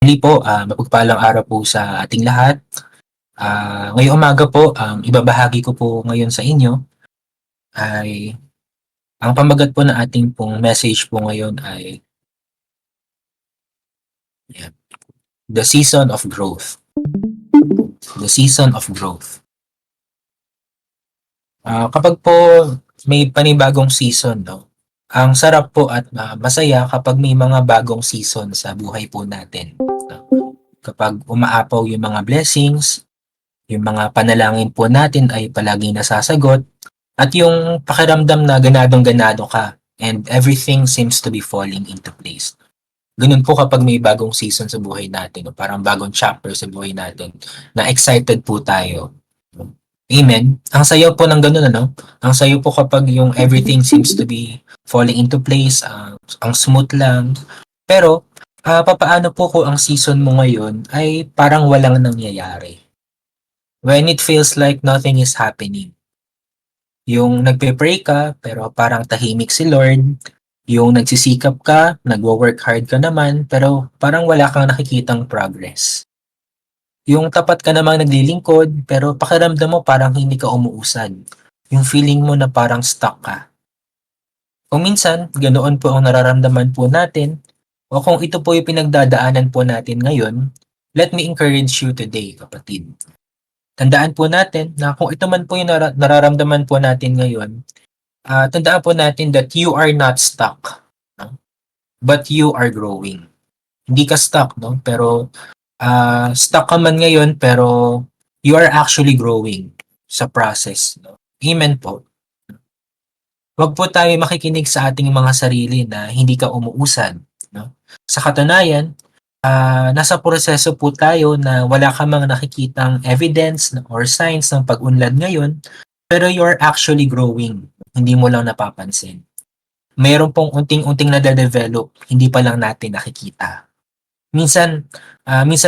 Muli po, mapagpalang araw po sa ating lahat. Ngayong umaga po, ang ibabahagi ko po ngayon sa inyo ay ang pamagat po ng ating pong message po ngayon ay yan, The Season of Growth. The Season of Growth. Kapag po may panibagong season, no, ang sarap po at masaya kapag may mga bagong season sa buhay po natin. No? Kapag umaapaw yung mga blessings, yung mga panalangin po natin ay palaging nasasagot, at yung pakiramdam na ganadong-ganado ka and everything seems to be falling into place. Ganun po kapag may bagong season sa buhay natin o parang bagong chapter sa buhay natin na excited po tayo. Amen. Ang sayo po ng ganun, ano? Ang sayo po kapag yung everything seems to be falling into place, ang smooth lang. Pero, papaano po kung ang season mo ngayon ay parang walang nangyayari? When it feels like nothing is happening. Yung nagpe-pray ka, pero parang tahimik si Lord. Yung nagsisikap ka, nagwo-work hard ka naman, pero parang wala kang nakikitang progress. Yung tapat ka namang naglilingkod, pero pakiramdam mo parang hindi ka umuusad. Yung feeling mo na parang stuck ka. Kung minsan, ganoon po ang nararamdaman po natin, o kung ito po yung pinagdadaanan po natin ngayon, let me encourage you today, kapatid. Tandaan po natin na kung ito man po yung nararamdaman po natin ngayon, tandaan po natin that you are not stuck, no? But you are growing. Hindi ka stuck, no? Pero stuck ka man ngayon, pero you are actually growing sa process, no? Amen po. Huwag po tayo makikinig sa ating mga sarili na hindi ka umuusad, no? Sa katunayan, nasa proseso po tayo na wala ka mang nakikitang evidence or signs ng pag-unlad ngayon, pero you're actually growing. Hindi mo lang napapansin. Mayroon pong unting-unting nade-develop, hindi pa lang natin nakikita. Minsan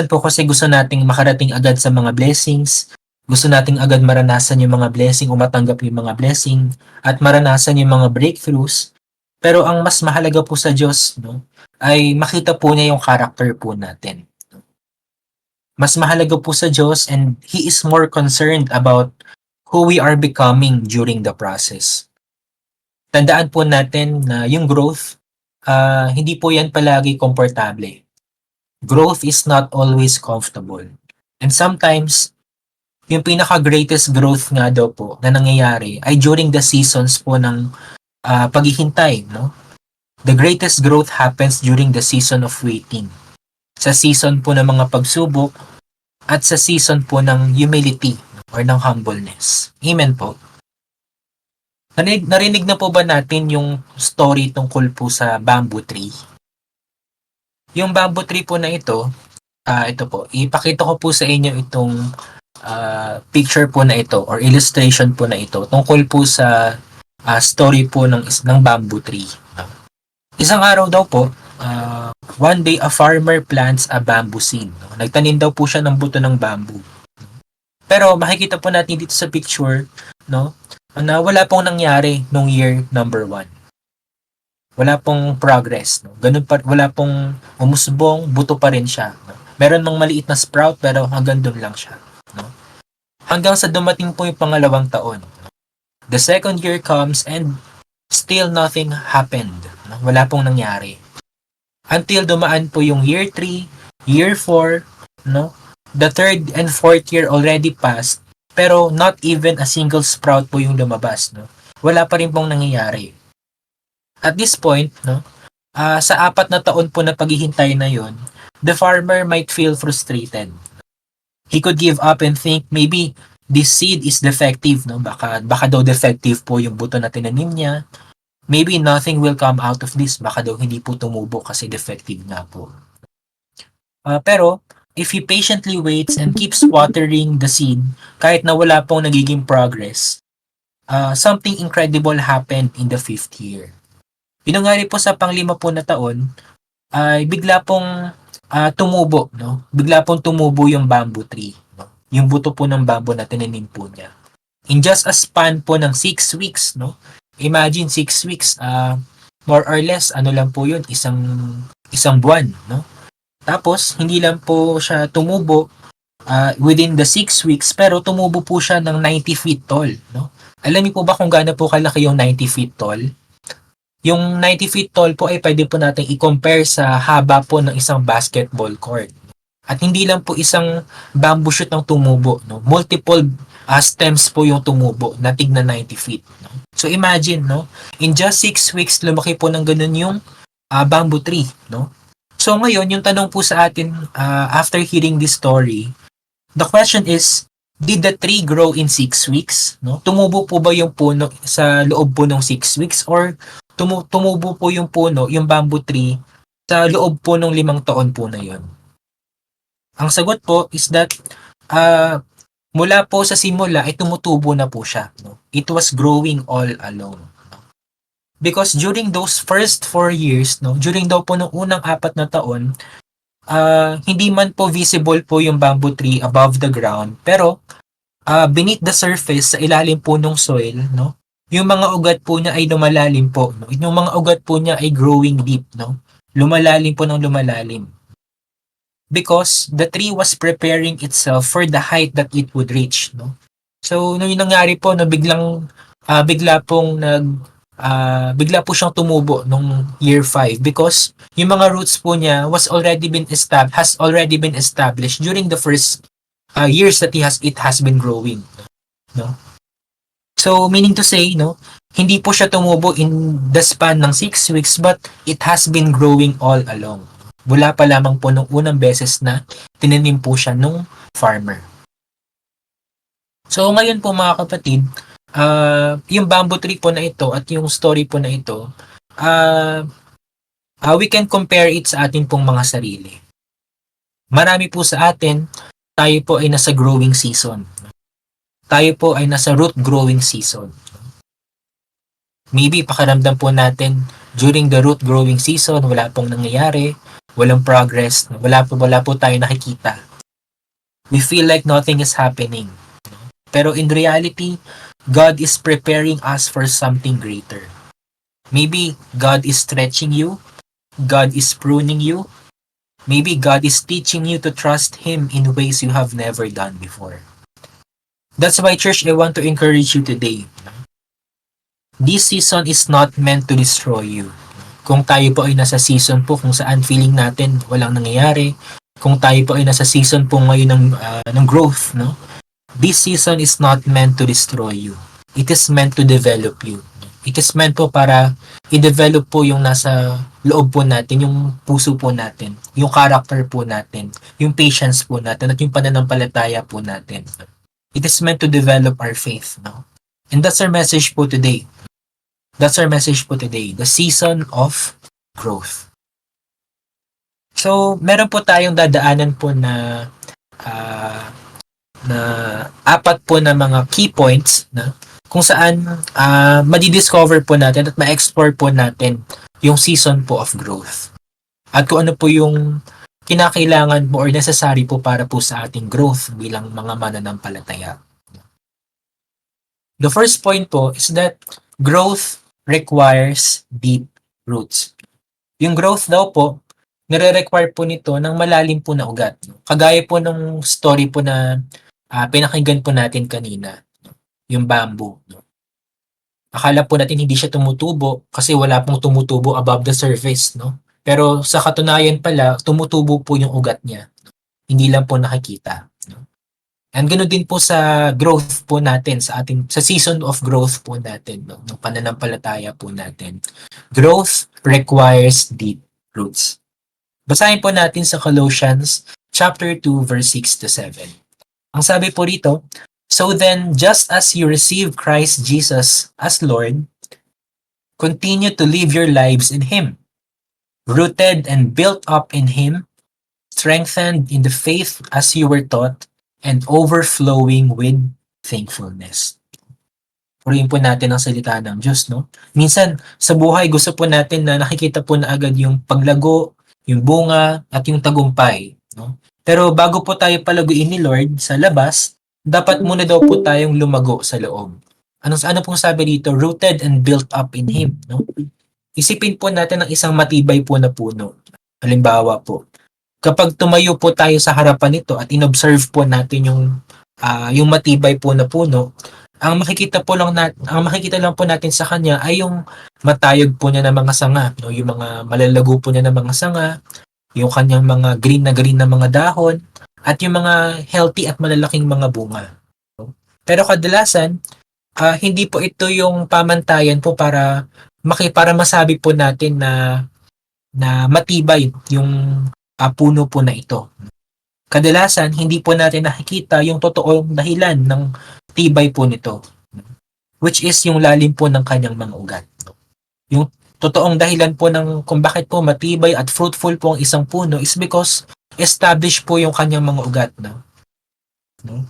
po kasi gusto nating makarating agad sa mga blessings, gusto nating agad maranasan yung mga blessing o matanggap yung mga blessing at maranasan yung mga breakthroughs. Pero ang mas mahalaga po sa Diyos, no, ay makita po niya yung character po natin. Mas mahalaga po sa Diyos and He is more concerned about who we are becoming during the process. Tandaan po natin na yung growth, hindi po yan palagi komportable. Growth is not always comfortable. And sometimes, yung pinaka-greatest growth nga daw po na nangyayari ay during the seasons po ng paghihintay, no? The greatest growth happens during the season of waiting. Sa season po ng mga pagsubok at sa season po ng humility or ng humbleness. Amen po. Narinig na po ba natin yung story tungkol po sa bamboo tree? Yung bamboo tree po na ito po, ipakita ko po sa inyo itong picture po na ito or illustration po na ito tungkol po sa story po ng bamboo tree. Isang araw daw po, one day a farmer plants a bamboo seed. No? Nagtanim daw po siya ng buto ng bamboo. Pero makikita po natin dito sa picture, no, na wala pong nangyari nung year number 1. Wala pong progress. No? Ganun pa, wala pong umusbong, buto pa rin siya. No? Meron mang maliit na sprout pero hanggang doon lang siya. No? Hanggang sa dumating po yung pangalawang taon. No? The second year comes and still nothing happened. No? Wala pong nangyari. Until dumaan po yung year 3, year 4, no? The third and fourth year already passed, pero not even a single sprout po yung lumabas, no? Wala pa rin pong nangyayari. At this point, no, sa 4 na taon po na paghihintay na yon, the farmer might feel frustrated. He could give up and think maybe this seed is defective, no? Baka daw defective po yung buto na tinanim niya. Maybe nothing will come out of this. Baka daw hindi po tumubo kasi defective nga po. Pero, if he patiently waits and keeps watering the seed, kahit na wala pong nagiging progress, something incredible happened in the 5th year. Pinangyari po sa pang-5 po na taon, ay bigla pong tumubo, no? Bigla pong tumubo yung bamboo tree, no? Yung buto po ng bamboo na tinanim po niya. In just a span po ng 6 weeks, no? Imagine 6 weeks, more or less, ano lang po yun, isang buwan, no? Tapos, hindi lang po siya tumubo within the 6 weeks, pero tumubo po siya ng 90 feet tall. No? Alam niyo po ba kung gaano po kalaki yung 90 feet tall? Yung 90 feet tall po ay pwede po natin i-compare sa haba po ng isang basketball court. At hindi lang po isang bamboo shoot ang tumubo. No? Multiple stems po yung tumubo na tigna 90 feet. No? So imagine, no? In just 6 weeks, lumaki po ng ganun yung bamboo tree. No? So ngayon, yung tanong po sa atin after hearing this story, the question is, did the tree grow in 6 weeks? No? Tumubo po ba yung puno sa loob po ng 6 weeks? Or tumubo po yung puno, yung bamboo tree, sa loob po ng 5 taon po na yon? Ang sagot po is that mula po sa simula ay tumutubo na po siya. No? It was growing all along. No? Because during those first 4 years, no, during daw po ng unang 4 na taon, hindi man po visible po yung bamboo tree above the ground, pero beneath the surface, sa ilalim po ng soil, no, yung mga ugat po niya ay lumalalim po. No? Yung mga ugat po niya ay growing deep. No? Lumalalim po ng lumalalim. Because the tree was preparing itself for the height that it would reach. No? So, nung yung nangyari po, no, bigla po siyang tumubo nung year 5 because yung mga roots po niya has already been established during the first years that it has been growing. No? So, meaning to say, no, hindi po siya tumubo in the span ng 6 weeks but it has been growing all along. Mula pa lamang po nung unang beses na tinanim po siya nung farmer. So, ngayon po mga kapatid, yung bamboo tree po na ito at yung story po na ito, we can compare it sa atin pong mga sarili. Marami po sa atin, tayo po ay nasa growing season. Tayo po ay nasa root growing season. Maybe pakiramdam po natin during the root growing season, wala pong nangyayari, walang progress, wala po tayo nakikita. We feel like nothing is happening. Pero in reality, God is preparing us for something greater. Maybe God is stretching you, God is pruning you, maybe God is teaching you to trust Him in ways you have never done before. That's why, church, I want to encourage you today. This season is not meant to destroy you. Kung tayo po ay nasa season po kung saan feeling natin walang nangyayari, kung tayo po ay nasa season po ngayon ng growth, no? This season is not meant to destroy you. It is meant to develop you. It is meant po para i-develop po yung nasa loob po natin, yung puso po natin, yung character po natin, yung patience po natin, at yung pananampalataya po natin. It is meant to develop our faith, no? And that's our message po today. That's our message po today, the season of growth. So, meron po tayong dadaanan po na 4 po na mga key points na kung saan madidiscover po natin at ma-explore po natin yung season po of growth. At kung ano po yung kinakailangan po or necessary po para po sa ating growth bilang mga mananampalataya. The first point po is that growth requires deep roots. Yung growth daw po, nire-require po nito ng malalim po na ugat. Kagaya po ng story po na pinakinggan po natin kanina, yung bamboo. Akala po natin hindi siya tumutubo kasi wala pong tumutubo above the surface, no? Pero sa katunayan pala, tumutubo po yung ugat niya. Hindi lang po nakikita. No? And ganoon din po sa growth po natin, sa season of growth po natin, no? Ng pananampalataya po natin. Growth requires deep roots. Basahin po natin sa Colossians chapter 2 verse 6 to 7. Ang sabi po rito, so then, just as you receive Christ Jesus as Lord, continue to live your lives in Him, rooted and built up in Him, strengthened in the faith as you were taught, and overflowing with thankfulness. Purihin po natin ang salita ng Diyos, no? Minsan, sa buhay, gusto po natin na nakikita po na agad yung paglago, yung bunga, at yung tagumpay, no? Pero bago po tayo palaguin ni Lord sa labas, dapat muna daw po tayong lumago sa loob. Ano pong sabi dito? Rooted and built up in Him, no? Isipin po natin ang isang matibay po na puno. Halimbawa po, Kapag tumayo po tayo sa harapan nito at inobserve po natin yung matibay po na puno, ang makikita lang po natin sa kanya ay yung matayog po niya na mga sanga, no? Yung mga malalago po niya na mga sanga, yung kanyang mga green na mga dahon, at yung mga healthy at malalaking mga bunga. No? Pero kadalasan, hindi po ito yung pamantayan po para masabi po natin na matibay yung puno po na ito. Kadalasan, hindi po natin nakikita yung totoong dahilan ng tibay po nito, which is yung lalim po ng kanyang mga ugat. Yung totoong dahilan po ng kung bakit po matibay at fruitful po ang isang puno is because established po yung kanyang mga ugat. No?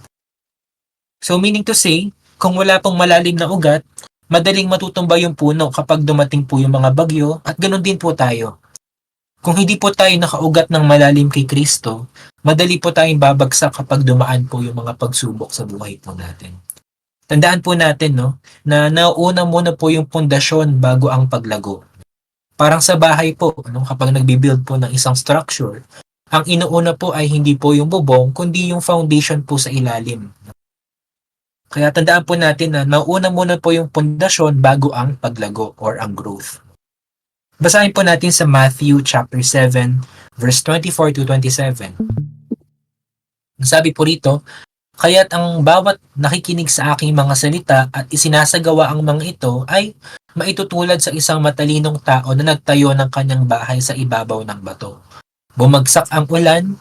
So meaning to say, kung wala pong malalim na ugat, madaling matutumba yung puno kapag dumating po yung mga bagyo at ganoon din po tayo. Kung hindi po tayo nakaugat ng malalim kay Kristo, madali po tayong babagsak kapag dumaan po yung mga pagsubok sa buhay po natin. Tandaan po natin na nauuna muna po yung pundasyon bago ang paglago. Parang sa bahay po, kapag nagbi-build po ng isang structure, ang inuuna po ay hindi po yung bubong, kundi yung foundation po sa ilalim. Kaya tandaan po natin na nauuna muna po yung pundasyon bago ang paglago or ang growth. Basahin po natin sa Matthew chapter 7, verse 24 to 27. Sabi po rito, kaya't ang bawat nakikinig sa aking mga salita at isinasagawa ang mga ito ay maitutulad sa isang matalinong tao na nagtayo ng kanyang bahay sa ibabaw ng bato. Bumagsak ang ulan,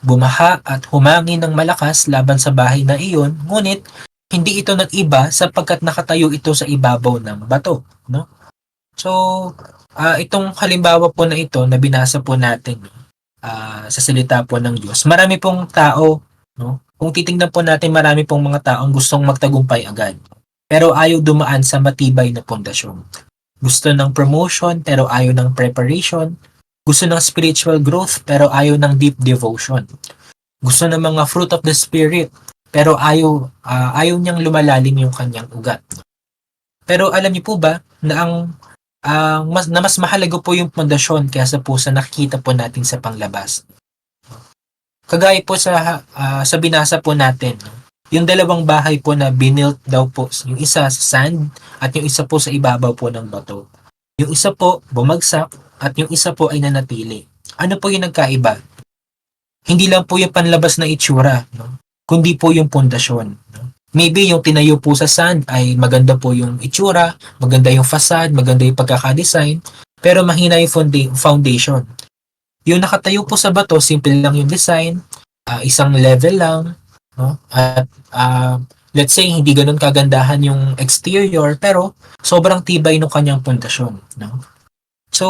bumaha at humangin ng malakas laban sa bahay na iyon, ngunit hindi ito nag-iba sapagkat nakatayo ito sa ibabaw ng bato. No? So, itong halimbawa po na ito na binasa po natin sa salita po ng Diyos, marami pong tao, no? Kung titingnan po natin, marami pong mga taong gustong magtagumpay agad. Pero ayaw dumaan sa matibay na pundasyon. Gusto ng promotion pero ayaw ng preparation. Gusto ng spiritual growth pero ayaw ng deep devotion. Gusto ng mga fruit of the Spirit pero ayaw niyang lumalalim yung kanyang ugat. Pero alam niyo po ba na mas mahalaga po yung pundasyon kaysa po sa nakikita po natin sa panglabas. Kagaya po sa binasa po natin, yung dalawang bahay po na binilt daw po, yung isa sa sand at yung isa po sa ibabaw po ng bato. Yung isa po bumagsak at yung isa po ay nanatili. Ano po yung nagkaiba? Hindi lang po yung panlabas na itsura, no? Kundi po yung pundasyon. No? Maybe yung tinayo po sa sand ay maganda po yung itsura, maganda yung facade, maganda yung pagkakadesign, pero mahina yung foundation. Yung nakatayo po sa bato, simple lang yung design, isang level lang, no? At let's say hindi ganoon kagandahan yung exterior, pero sobrang tibay ng kanyang pundasyon, no? So,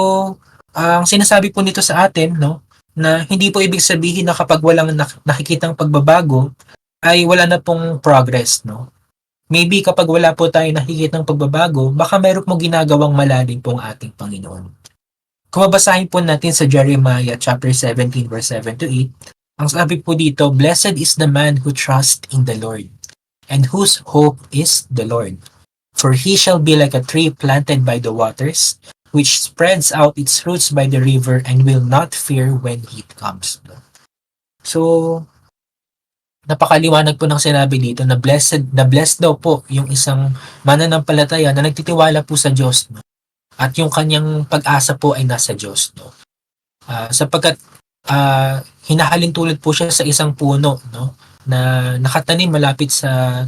ang sinasabi po nito sa atin, no, na hindi po ibig sabihin na kapag walang nakikitang pagbabago, ay wala na pong progress, no? Maybe kapag wala po tayo nakikitang pagbabago, baka meron pong ginagawang malalim pong ating Panginoon. Kung mabasahin po natin sa Jeremiah chapter 17 verse 7 to 8, ang sabi po dito, blessed is the man who trusts in the Lord, and whose hope is the Lord. For he shall be like a tree planted by the waters, which spreads out its roots by the river and will not fear when heat comes. So, napakaliwanag po ng sinabi dito na blessed daw po yung isang mananampalataya na nagtitiwala po sa Diyos, no? At yung kanyang pag-asa po ay nasa Diyos, no? Sapagkat hinahalin tulad po siya sa isang puno, no? Na nakatanim malapit sa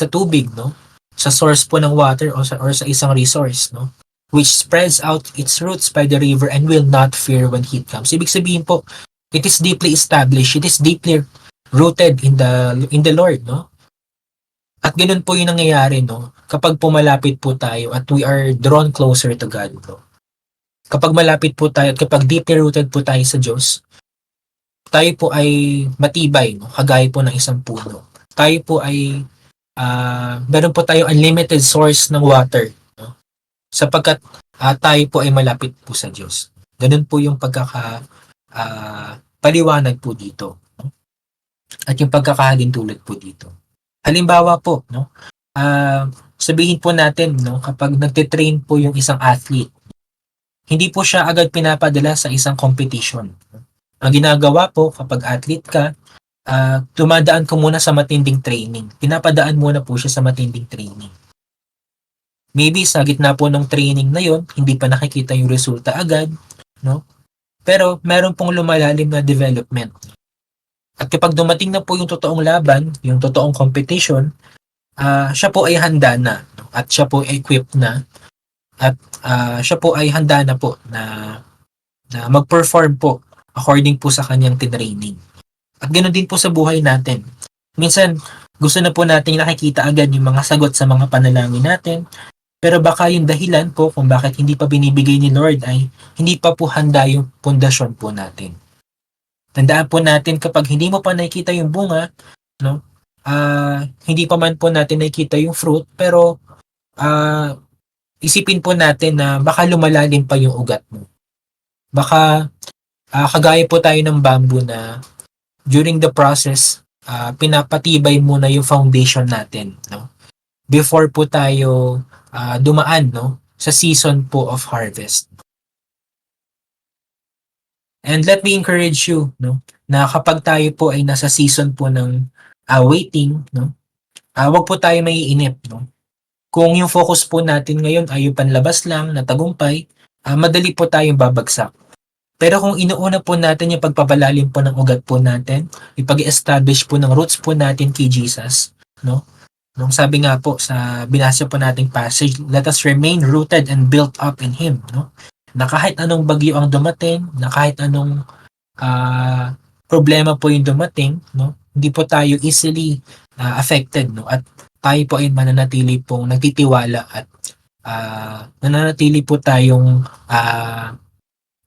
tubig, no? Sa source po ng water or sa isang resource, no? Which spreads out its roots by the river and will not fear when heat comes. Ibig sabihin po, it is deeply established, it is deeply rooted in the Lord, no? At ganoon po 'yung nangyayari, no? Kapag pumalapit po tayo at we are drawn closer to God, no? Kapag malapit po tayo at kapag deeply rooted po tayo sa Diyos, tayo po ay matibay, no? Kagaya po ng isang puno. Tayo po ay meron po tayo unlimited source ng water, no? Sapagkat tayo po ay malapit po sa Diyos. Ganun po 'yung paliwanag po dito. At yung pagkakahalintulad po dito. Halimbawa po, no? Sabihin po natin, no, kapag nagte-train po yung isang athlete, hindi po siya agad pinapadala sa isang competition. Ang ginagawa po kapag athlete ka, dumadaan ko muna sa matinding training. Pinapadaan muna po siya sa matinding training. Maybe sa gitna po ng training na yon, hindi pa nakikita yung resulta agad, no? Pero meron pong lumalalim na development. At kapag dumating na po yung totoong laban, yung totoong competition, siya po ay handa na, no? At siya po ay equipped na, at siya po ay handa na po na mag-perform po according po sa kanyang tinraining. At ganoon din po sa buhay natin. Minsan, gusto na po nating nakikita agad yung mga sagot sa mga panalangin natin, pero baka yung dahilan po kung bakit hindi pa binibigay ni Lord ay hindi pa po handa yung pundasyon po natin. Tandaan po natin kapag hindi mo pa nakikita yung bunga, no? Hindi pa man po natin nakikita yung fruit, pero isipin po natin na baka lumalalim pa yung ugat mo. Baka kagaya po tayo ng bamboo na during the process, pinapatibay muna yung foundation natin, no? Before po tayo dumaan, no, sa season po of harvest. And let me encourage you, no, na kapag tayo po ay nasa season po ng waiting, no, wag po tayo maiinip, no. Kung yung focus po natin ngayon ay yung panlabas lang na tagumpay, madali po tayong babagsak. Pero kung inuuna po natin yung pagpapalalim po ng ugat po natin, ipag-establish po ng roots po natin kay Jesus, no? Nung sabi nga po sa binasa po nating passage, let us remain rooted and built up in Him, no? Na kahit anong bagyo ang dumating, na kahit anong problema po yung dumating, no? Hindi po tayo easily affected, no? At tayo po ay mananatili pong nagtitiwala at nananatili po tayong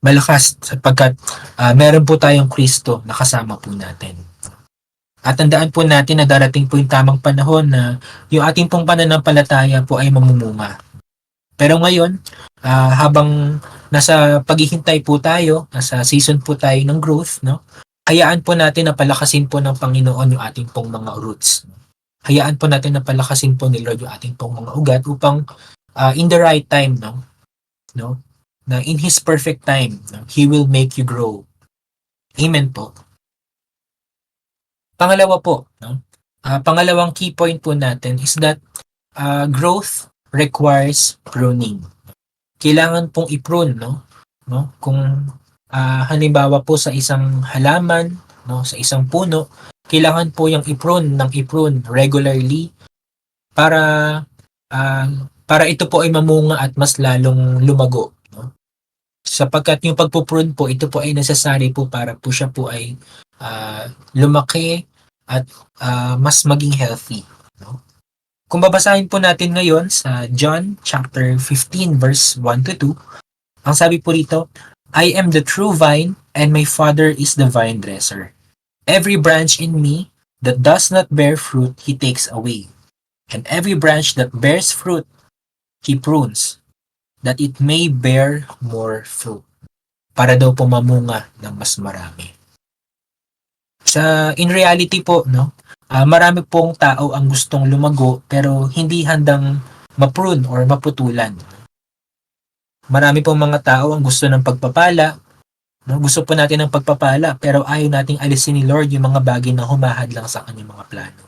malakas sapagkat meron po tayong Kristo na kasama po natin. At tandaan po natin na darating po yung tamang panahon na yung ating pong pananampalataya po ay mamumunga. Pero ngayon, habang nasa paghihintay po tayo, nasa season po tayo ng growth, no? Hayaan po natin na palakasin po ng Panginoon yung ating pong mga roots. Hayaan po natin na palakasin po ni Lord yung ating pong mga ugat upang in the right time, no? Na in His perfect time, no? He will make you grow. Amen po. Pangalawa po, no? Pangalawang key point po natin is that growth requires pruning. Kailangan pong i-prune, no? Kung halimbawa po sa isang halaman, no, sa isang puno, kailangan po yung i-prune regularly para ito po ay mamunga at mas lalong lumago, no? Sapagkat yung pagpuprune po, ito po ay necessary po para po siya po ay lumaki at mas maging healthy, no? Kung babasahin po natin ngayon sa John chapter 15 verse 1 to 2, ang sabi po rito, I am the true vine and my Father is the vine dresser. Every branch in me that does not bear fruit, He takes away. And every branch that bears fruit, He prunes, that it may bear more fruit. Para daw po mamunga ng mas marami. In reality po, no, marami pong tao ang gustong lumago pero hindi handang ma-prune or maputulan. Marami pong mga tao ang gusto ng pagpapala, no? Gusto po natin ng pagpapala pero ayaw nating alisin ni Lord yung mga bagay na humahadlang sa kanyang mga plano.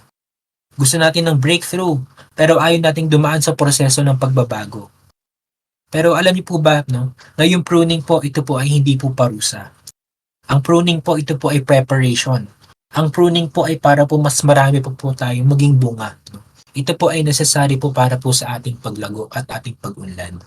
Gusto natin ng breakthrough pero ayaw nating dumaan sa proseso ng pagbabago. Pero alam niyo po ba, no, na yung pruning po, ito po ay hindi po parusa. Ang pruning po, ito po ay preparation. Ang pruning po ay para po mas marami po tayong maging bunga. Ito po ay necessary po para po sa ating paglago at ating pag-unlad.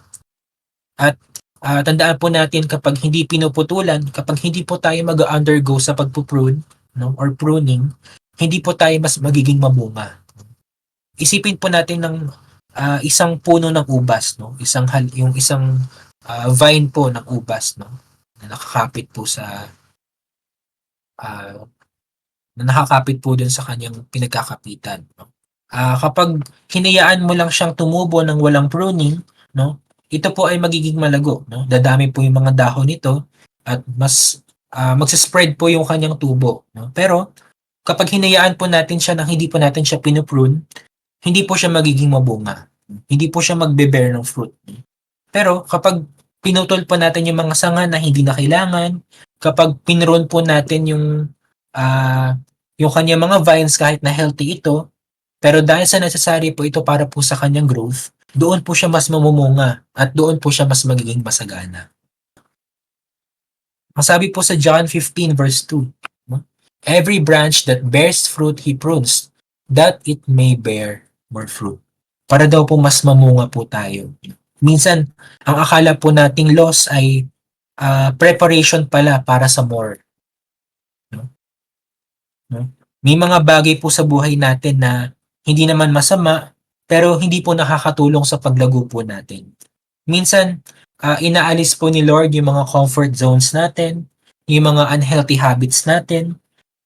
At tandaan po natin kapag hindi pinuputulan, kapag hindi po tayo mag-undergo sa pagpuprune, no, or pruning, hindi po tayo mas magiging mabunga. Isipin po natin ng isang puno ng ubas, no, yung isang vine po ng ubas, no, na nakakapit po dun sa kanyang pinagkakapitan, no? Kapag hinayaan mo lang siyang tumubo ng walang pruning, no, ito po ay magiging malago, no? Dadami po yung mga dahon nito at mas magsaspread po yung kanyang tubo, no? Pero kapag hinayaan po natin siya nang hindi po natin siya pinuprune, hindi po siya magiging mabunga. Hindi po siya magbe-bear ng fruit. Pero kapag pinutol po natin yung mga sanga na hindi na kailangan, kapag pinrune po natin yung kanyang mga vines kahit na healthy ito, pero dahil sa necessary po ito para po sa kanyang growth, doon po siya mas mamumunga at doon po siya mas magiging masagana. Ang sabi po sa John 15 verse 2, no? Every branch that bears fruit he prunes, that it may bear more fruit. Para daw po mas mamunga po tayo. Minsan, ang akala po nating loss ay preparation pala para sa more. No? No? May mga bagay po sa buhay natin na hindi naman masama, pero hindi po nakakatulong sa paglago po natin. Minsan, inaalis po ni Lord yung mga comfort zones natin, yung mga unhealthy habits natin,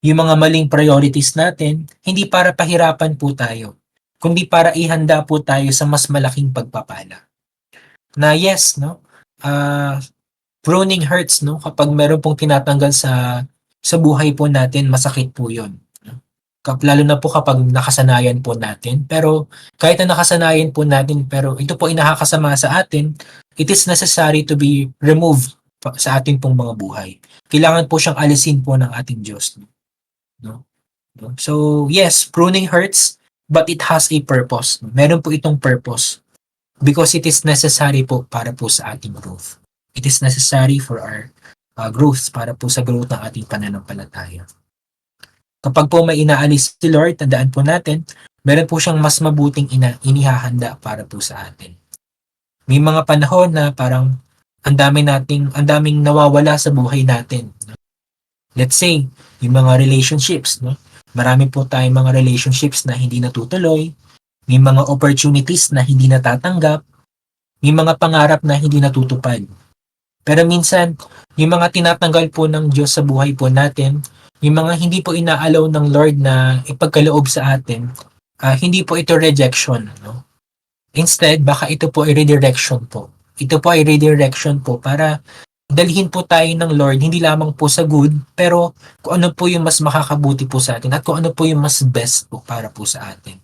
yung mga maling priorities natin, hindi para pahirapan po tayo, kundi para ihanda po tayo sa mas malaking pagpapala. Na yes, no? Pruning hurts, no? Kapag meron pong tinatanggal sa buhay po natin, masakit po 'yon. Lalo na po kapag nakasanayan po natin. Pero kahit na nakasanayan po natin, pero ito po ay nakakasama sa atin, it is necessary to be removed sa ating pong mga buhay. Kailangan po siyang alisin po ng ating Diyos. No? So yes, pruning hurts, but it has a purpose. Meron po itong purpose because it is necessary po para po sa ating growth. It is necessary for our growth, para po sa growth ng ating pananampalataya. Kapag po may inaalis si Lord, tandaan po natin, meron po siyang mas mabuting inihahanda para po sa atin. May mga panahon na parang ang daming nawawala sa buhay natin. Let's say, yung mga relationships, no? Marami po tayong mga relationships na hindi natutuloy, may mga opportunities na hindi natatanggap, may mga pangarap na hindi natutupad. Pero minsan, yung mga tinatanggal po ng Diyos sa buhay po natin, yung mga hindi po inaalaw ng Lord na ipagkaloob sa atin, hindi po ito rejection. No? Instead, baka ito po ay redirection po. Ito po ay redirection po para dalhin po tayo ng Lord, hindi lamang po sa good, pero kung ano po yung mas makakabuti po sa atin at kung ano po yung mas best po para po sa atin.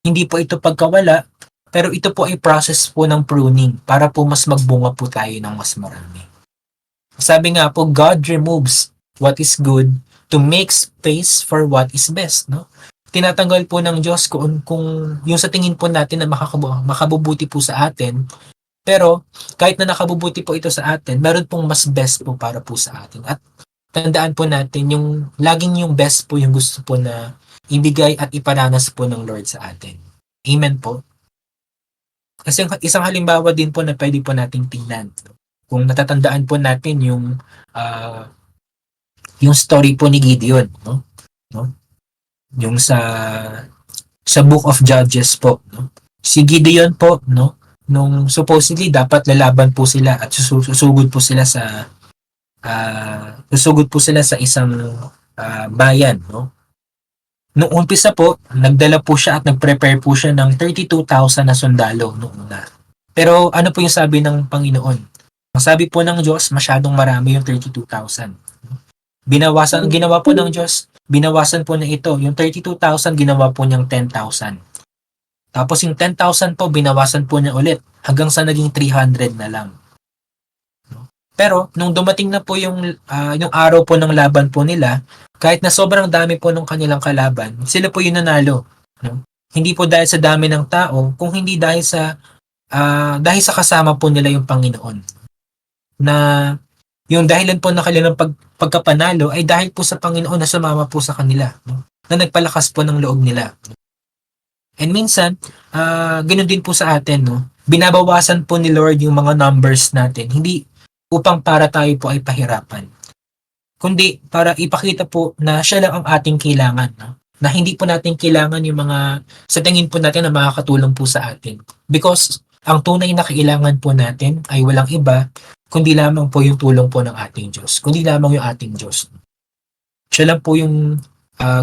Hindi po ito pagkawala, pero ito po ay process po ng pruning para po mas magbunga po tayo ng mas marami. Sabi nga po, God removes what is good to make space for what is best, no? Tinatanggal po ng Diyos kung yung sa tingin po natin na makabubuti po sa atin, pero kahit na nakabubuti po ito sa atin, meron pong mas best po para po sa atin. At tandaan po natin, laging yung best po yung gusto po na ibigay at iparanas po ng Lord sa atin. Amen po. Kasi isang halimbawa din po na pwede po nating tingnan. Kung natatandaan po natin yung story po ni Gideon, no? Yung sa Book of Judges po, no? Si Gideon po, no? Nung supposedly dapat lalaban po sila at susugod po sila sa isang bayan, no? Nung umpisa po, nagdala po siya at nagprepare po siya ng 32,000 na sundalo noong una. Pero ano po yung sabi ng Panginoon? Ang sabi po ng Diyos, masyadong marami yung 32,000. Ginawa po ng Diyos, binawasan po niya ito. Yung 32,000, ginawa po niyang 10,000. Tapos yung 10,000 po, binawasan po niya ulit hanggang sa naging 300 na lang. Pero nung dumating na po yung araw po ng laban po nila, kahit na sobrang dami po ng kanilang kalaban, sila po yung nanalo. No? Hindi po dahil sa dami ng tao, kung hindi dahil sa kasama po nila yung Panginoon. Na yung dahilan po na kanilang pagkapanalo ay dahil po sa Panginoon na sumama po sa kanila. No? Na nagpalakas po ng loob nila. And minsan, ganoon din po sa atin. No? Binabawasan po ni Lord yung mga numbers natin. Hindi upang para tayo po ay pahirapan. Kundi para ipakita po na siya lang ang ating kailangan. No? Na hindi po natin kailangan yung mga sa tingin po natin na makakatulong po sa atin. Because ang tunay na kailangan po natin ay walang iba kundi lamang po yung tulong po ng ating Diyos. Kundi lamang yung ating Diyos. Siya lang po yung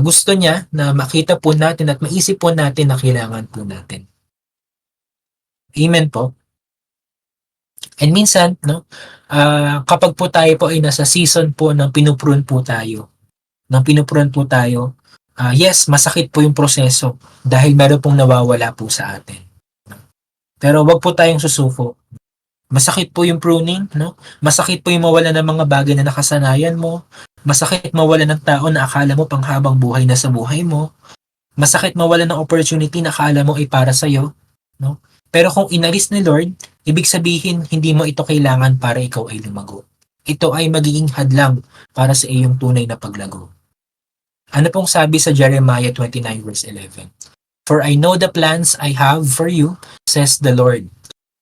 gusto niya na makita po natin at maisip po natin na kailangan po natin. Amen po. And minsan, no, kapag po tayo po ay nasa season po ng pinuprune po tayo, yes, masakit po yung proseso dahil meron pong nawawala po sa atin. Pero wag po tayong susuko. Masakit po yung pruning, no? Masakit po yung mawala ng mga bagay na nakasanayan mo. Masakit mawala ng tao na akala mo panghabang buhay na sa buhay mo. Masakit mawala ng opportunity na akala mo ay para sa'yo, no? Pero kung inalis ni Lord, ibig sabihin hindi mo ito kailangan para ikaw ay lumago. Ito ay magiging hadlang para sa iyong tunay na paglago. Ano pong sabi sa Jeremiah 29 verse 11? For I know the plans I have for you, says the Lord.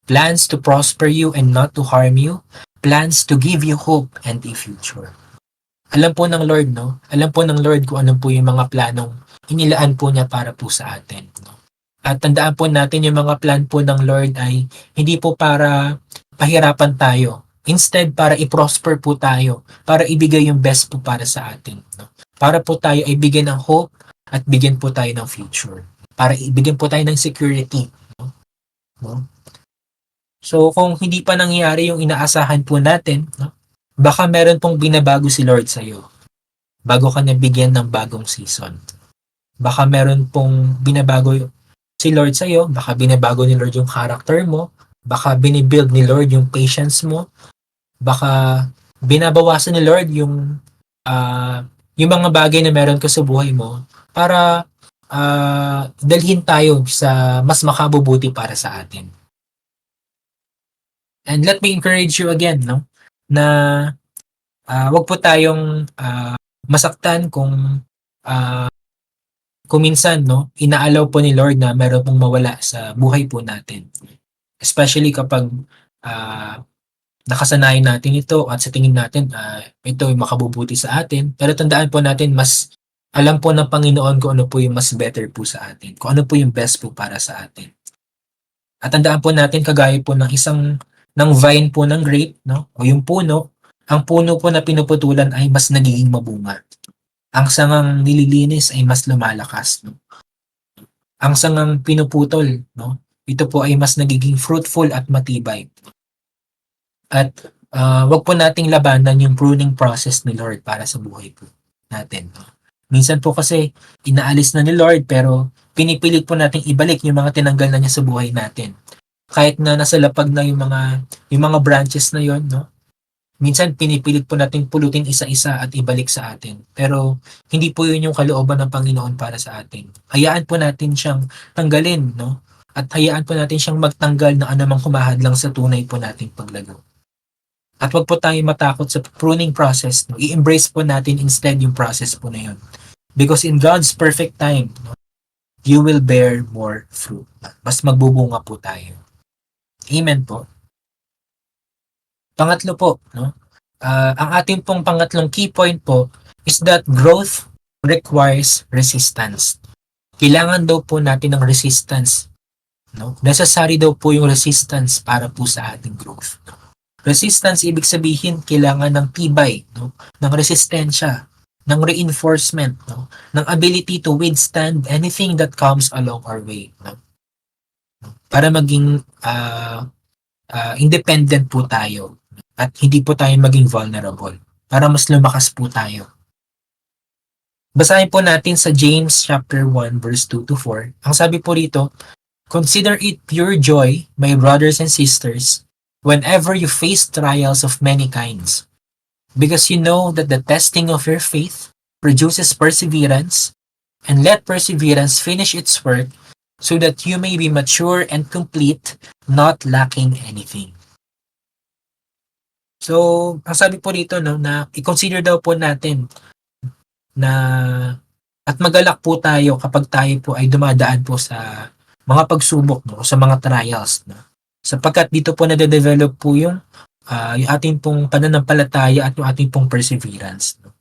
Plans to prosper you and not to harm you. Plans to give you hope and a future. Alam po ng Lord, no? Alam po ng Lord kung ano po yung mga planong inilaan po niya para po sa atin, no? At tandaan po natin yung mga plan po ng Lord ay hindi po para pahirapan tayo. Instead, para i-prosper po tayo, para ibigay yung best po para sa atin, no? Para po tayo ay bigyan ng hope at bigyan po tayo ng future. Para ibigyan po tayo ng security, no? No? So, kung hindi pa nangyayari yung inaasahan po natin, no? Baka meron pong binabago si Lord sa'yo bago ka nabigyan ng bagong season. Baka meron pong binabago si Lord sa'yo, baka binabago ni Lord yung character mo, baka binibuild ni Lord yung patience mo, baka binabawasan ni Lord yung mga bagay na meron ka sa buhay mo para dalhin tayo sa mas makabubuti para sa atin. And let me encourage you again, no? Na wag po tayong masaktan kung minsan, no, inaalaw po ni Lord na meron pong mawala sa buhay po natin. Especially kapag nakasanayan natin ito at sa tingin natin ito ay makabubuti sa atin. Pero tandaan po natin, mas alam po ng Panginoon kung ano po yung mas better po sa atin. Kung ano po yung best po para sa atin. At tandaan po natin, kagaya po ng vine po ng grape, no? O yung puno, ang puno po na pinuputulan ay mas nagiging mabunga. Ang sangang nililinis ay mas lumalakas, no? Ang sangang pinuputol, no? Ito po ay mas nagiging fruitful at matibay. At wag po nating labanan yung pruning process ni Lord para sa buhay po natin, no? Minsan po kasi inaalis na ni Lord pero pinipilit po nating ibalik yung mga tinanggal na niya sa buhay natin. Kahit na nasa lapag na yung mga branches na yon, no? Minsan pinipilit po nating pulutin isa-isa at ibalik sa atin. Pero hindi po yun yung kalooban ng Panginoon para sa atin. Hayaan po natin siyang tanggalin, no? At hayaan po natin siyang magtanggal ng anumang humahadlang sa tunay po nating paglago. At wag po tayong matakot sa pruning process, no? I-embrace po natin instead yung process po na yun. Because in God's perfect time, no, you will bear more fruit. Mas magbubunga po tayo. Amen po. Pangatlo po, no? Ang ating pong pangatlong key point po is that growth requires resistance. Kailangan daw po natin ng resistance, no? Necessary daw po yung resistance para po sa ating growth. Resistance, ibig sabihin, kailangan ng tibay, no? Ng resistensya, ng reinforcement, no? Ng ability to withstand anything that comes along our way, no? Para maging independent po tayo at hindi po tayo maging vulnerable. Para mas lumakas po tayo. Basahin po natin sa James chapter 1 verse 2 to 4. Ang sabi po rito, consider it pure joy, my brothers and sisters, whenever you face trials of many kinds, because you know that the testing of your faith produces perseverance, and let perseverance finish its work, so that you may be mature and complete, not lacking anything. So, ang sabi po dito, no, na i-consider daw po natin na at magalak po tayo kapag tayo po ay dumadaan po sa mga pagsubok, no, sa mga trials, no. Sapagkat dito po nade-develop po yung ating pong pananampalataya at yung ating pong perseverance, no?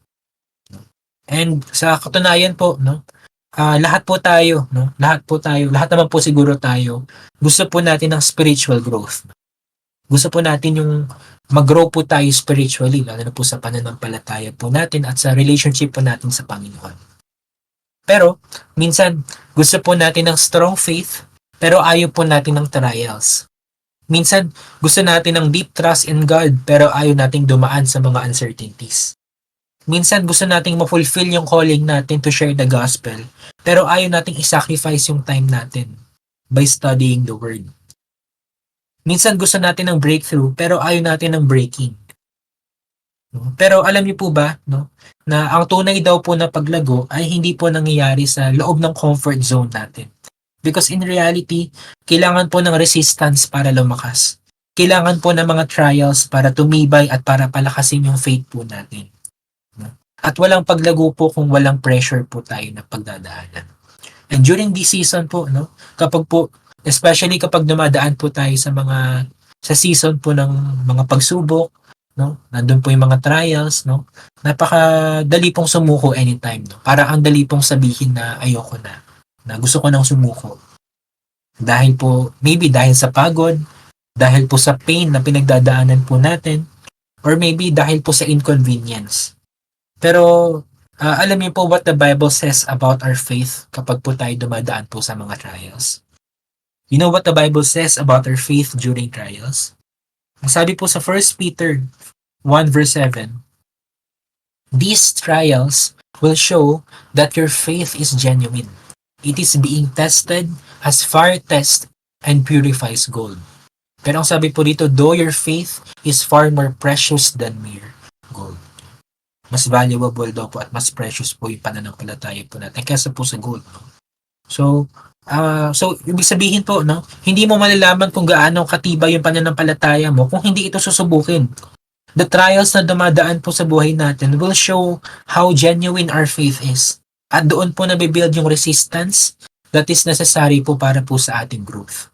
And sa katunayan po, no, lahat po tayo, no, lahat naman po siguro tayo, gusto po natin ng spiritual growth. Gusto po natin yung mag-grow po tayo spiritually, lalo na po sa pananampalataya po natin at sa relationship po natin sa Panginoon. Pero minsan gusto po natin ng strong faith, pero ayaw po natin ng trials. Minsan, gusto natin ng deep trust in God pero ayaw nating dumaan sa mga uncertainties. Minsan, gusto nating ma-fulfill yung calling natin to share the gospel pero ayaw nating i-sacrifice yung time natin by studying the Word. Minsan gusto natin ng breakthrough pero ayaw natin ng breaking. No? Pero alam niyo po ba, no, na ang tunay daw po na paglago ay hindi po nangyayari sa loob ng comfort zone natin. Because in reality, kailangan po ng resistance para lumakas. Kailangan po ng mga trials para tumibay at para palakasin yung faith po natin. No? At walang paglago po kung walang pressure po tayo na pagdadaanan. And during this season po, no, kapag po, especially kapag dumadaan po tayo sa season po ng mga pagsubok, no, nandun po yung mga trials, no, napakadali pong sumuko anytime, no. Para ang dali pong sabihin na ayoko na gusto ko nang sumuko. Dahil po, maybe dahil sa pagod, dahil po sa pain na pinagdadaanan po natin, or maybe dahil po sa inconvenience. Pero alam niyo po what the Bible says about our faith kapag po tayo dumadaan po sa mga trials? You know what the Bible says about our faith during trials? Ang sabi po sa 1 Peter 1 verse 7, these trials will show that your faith is genuine. It is being tested as fire tests and purifies gold. Pero ang sabi po dito, though your faith is far more precious than mere gold. Mas valuable daw po at mas precious po yung pananampalataya po natin kaysa po sa gold. No? So ibig sabihin po, no, hindi mo malalaman kung gaano katibay yung pananampalataya mo kung hindi ito susubukin. The trials na dumadaan po sa buhay natin will show how genuine our faith is. At doon po nabibuild yung resistance that is necessary po para po sa ating growth.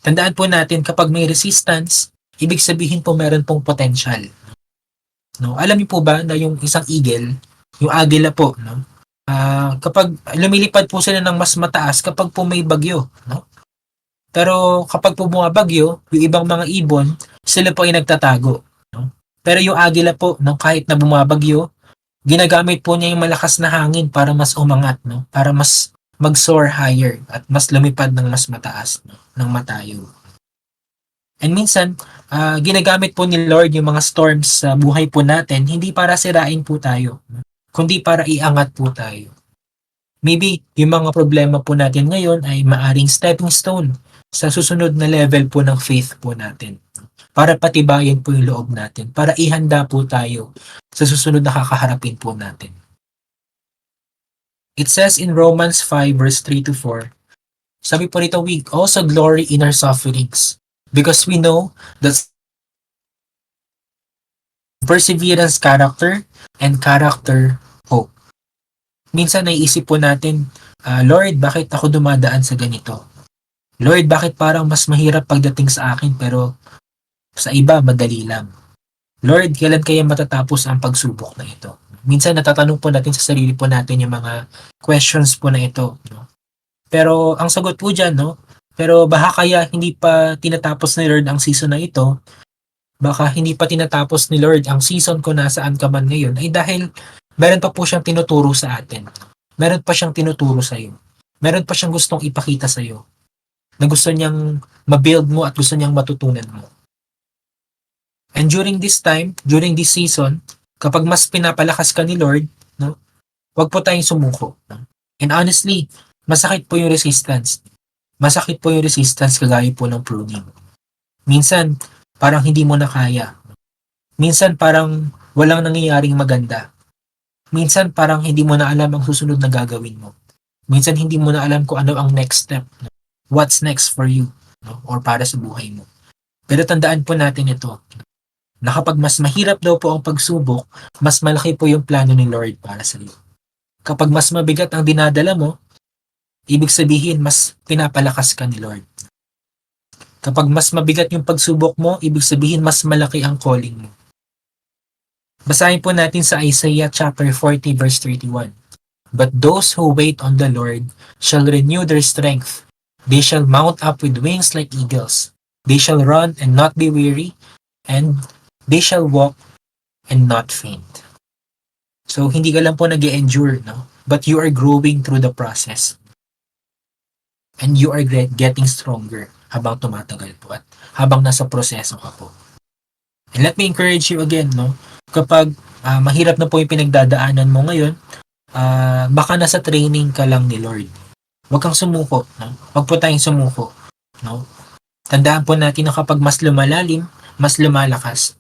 Tandaan po natin kapag may resistance, ibig sabihin po meron pong potential. No, alam niyo po ba na yung isang eagle, yung agila po, no? Kapag lumilipad po sila ng mas mataas kapag po may bagyo, no? Pero kapag po bumabagyo, yung ibang mga ibon, sila po ay nagtatago, no? Pero yung agila po, no, kahit na bumabagyo, ginagamit po niya yung malakas na hangin para mas umangat, no? Para mas mag-soar higher at mas lumipad ng mas mataas, no? Ng matayo. And minsan, ginagamit po ni Lord yung mga storms sa buhay po natin, hindi para sirain po tayo, kundi para iangat po tayo. Maybe yung mga problema po natin ngayon ay maaring stepping stone sa susunod na level po ng faith po natin. Para patibayin po yung loob natin, para ihanda po tayo sa susunod na kakaharapin po natin. It says in Romans 5 verse 3 to 4, sabi po rito, we also glory in our sufferings, because we know that perseverance, character, and character, hope. Minsan naiisip po natin, Lord, bakit ako dumadaan sa ganito? Lord, bakit parang mas mahirap pagdating sa akin pero sa iba madali lang? Lord, kailan kaya matatapos ang pagsubok na ito? Minsan natatanong po natin sa sarili po natin yung mga questions po na ito. No? Pero ang sagot po dyan, no? Pero baka kaya hindi pa tinatapos ni Lord ang season na ito, baka hindi pa tinatapos ni Lord ang season ko nasaan ka man ngayon, ay dahil meron pa po siyang tinuturo sa atin. Meron pa siyang tinuturo sa iyo. Meron pa siyang gustong ipakita sa iyo na gusto niyang ma-build mo at gusto niyang matutunan mo. And during this time, during this season, kapag mas pinapalakas ka ni Lord, no, wag po tayong sumuko. No? And honestly, masakit po yung resistance. Masakit po yung resistance kagaya po ng pruning. Minsan, parang hindi mo na kaya. Minsan, parang walang nangyayaring maganda. Minsan, parang hindi mo na alam ang susunod na gagawin mo. Minsan, hindi mo na alam kung ano ang next step. No? What's next for you? No? Or para sa buhay mo. Pero tandaan po natin ito, na kapag mas mahirap daw po ang pagsubok, mas malaki po yung plano ni Lord para sa iyo. Kapag mas mabigat ang dinadala mo, ibig sabihin mas pinapalakas ka ni Lord. Kapag mas mabigat yung pagsubok mo, ibig sabihin mas malaki ang calling mo. Basahin po natin sa Isaiah chapter 40 verse 31. But those who wait on the Lord shall renew their strength. They shall mount up with wings like eagles. They shall run and not be weary, and they shall walk and not faint. So, hindi ka lang po nag-endure, no? But you are growing through the process. And you are getting stronger habang tumatagal po at habang nasa proseso ka po. And let me encourage you again, no? Kapag mahirap na po yung pinagdadaanan mo ngayon, baka nasa training ka lang ni Lord. Huwag kang sumuko, no? Huwag po tayong sumuko, no? Tandaan po natin na kapag mas lumalalim, mas lumalakas.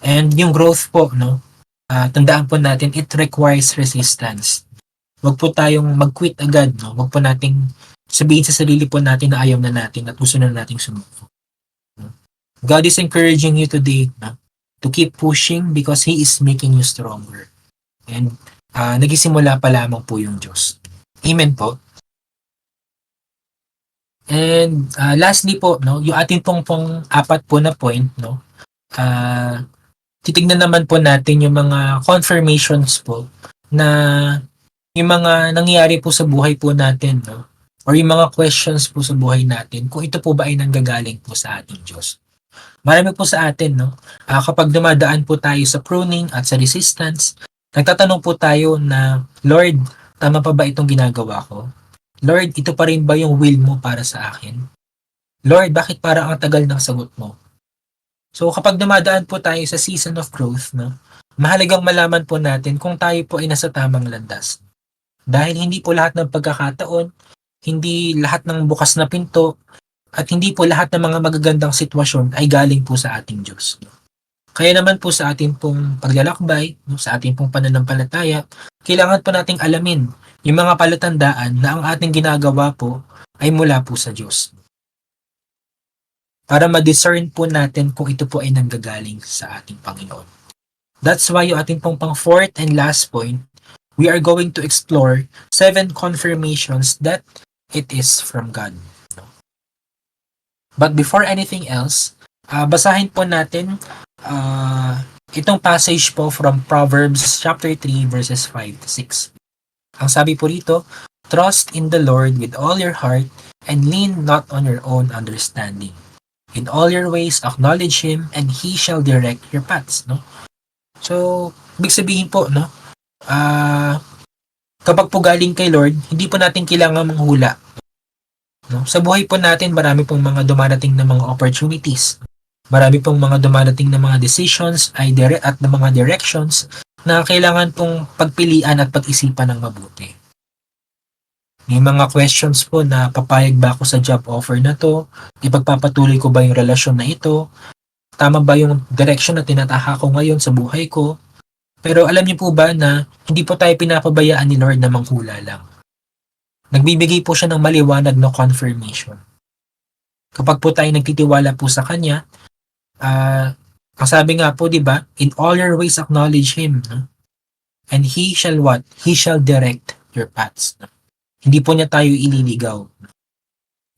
And yung growth po, no? Tandaan po natin, it requires resistance. Huwag po tayong mag-quit agad, no? Huwag po nating sabihin sa sarili po natin na ayaw na natin at gusto na nating sumuko. God is encouraging you today, no? To keep pushing because He is making you stronger. And nagisimula pa lamang po yung Diyos. Amen po. And lastly po, no, yung atin pong apat po na point, no, titignan naman po natin yung mga confirmations po na yung mga nangyayari po sa buhay po natin, no, or yung mga questions po sa buhay natin, kung ito po ba ay nanggagaling po sa ating Diyos. Marami po sa atin, no, kapag dumadaan po tayo sa pruning at sa resistance, nagtatanong po tayo na, Lord, tama pa ba itong ginagawa ko? Lord, ito pa rin ba yung will mo para sa akin? Lord, bakit parang ang tagal ng sagot mo? So kapag dumadaan po tayo sa season of growth, no, mahalagang malaman po natin kung tayo po ay nasa tamang landas. Dahil hindi po lahat ng pagkakataon, hindi lahat ng bukas na pinto, at hindi po lahat ng mga magagandang sitwasyon ay galing po sa ating Diyos. Kaya naman po sa ating pong paglalakbay, no, sa ating pong pananampalataya, kailangan po nating alamin yung mga palatandaan na ang ating ginagawa po ay mula po sa Diyos. Para ma-discern po natin kung ito po ay nanggagaling sa ating Panginoon. That's why yung ating pong fourth and last point, we are going to explore 7 confirmations that it is from God. But before anything else, basahin po natin itong passage po from Proverbs chapter 3 verses 5 to 6. Ang sabi po rito, trust in the Lord with all your heart and lean not on your own understanding. In all your ways acknowledge Him and He shall direct your paths. No? So, ibig sabihin po, no? Kapag po galing kay Lord, hindi po natin kailangan manghula. No? Sa buhay po natin, marami pong mga dumarating na mga opportunities. Marami pong mga dumarating na mga decisions at na mga directions na kailangan pong pagpilian at pag-isipan ng mabuti. May mga questions po na papayag ba ako sa job offer na to? Ipagpapatuloy ko ba yung relasyon na ito? Tama ba yung direction na tinatahak ko ngayon sa buhay ko? Pero alam niyo po ba na hindi po tayo pinapabayaan ni Lord na manghula lang. Nagbibigay po siya ng maliwanag na confirmation. Kapag po tayo nagtitiwala po sa Kanya, ang sabi nga po, di ba, in all your ways acknowledge Him, no? And He shall what? He shall direct your paths. No? Hindi po niya tayo ililigaw.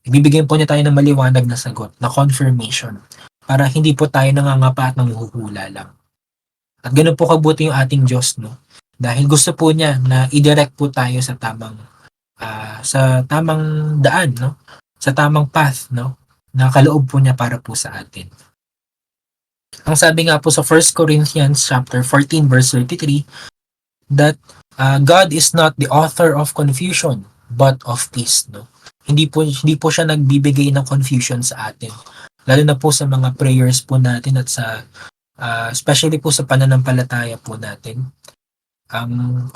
Ibibigyan po niya tayo ng maliwanag na sagot, na confirmation, para hindi po tayo nangangapa at nanghuhula lang. At ganun po kabuti yung ating Diyos, no? Dahil gusto po niya na i-direct po tayo sa tamang daan, no? Sa tamang path, no? Na kaloob po niya para po sa atin. Ang sabi nga po sa 1 Corinthians chapter 14 verse 33 that God is not the author of confusion but of peace, no? Hindi po siya nagbibigay ng confusion sa atin. Lalo na po sa mga prayers po natin at sa especially po sa pananampalataya po natin. Ang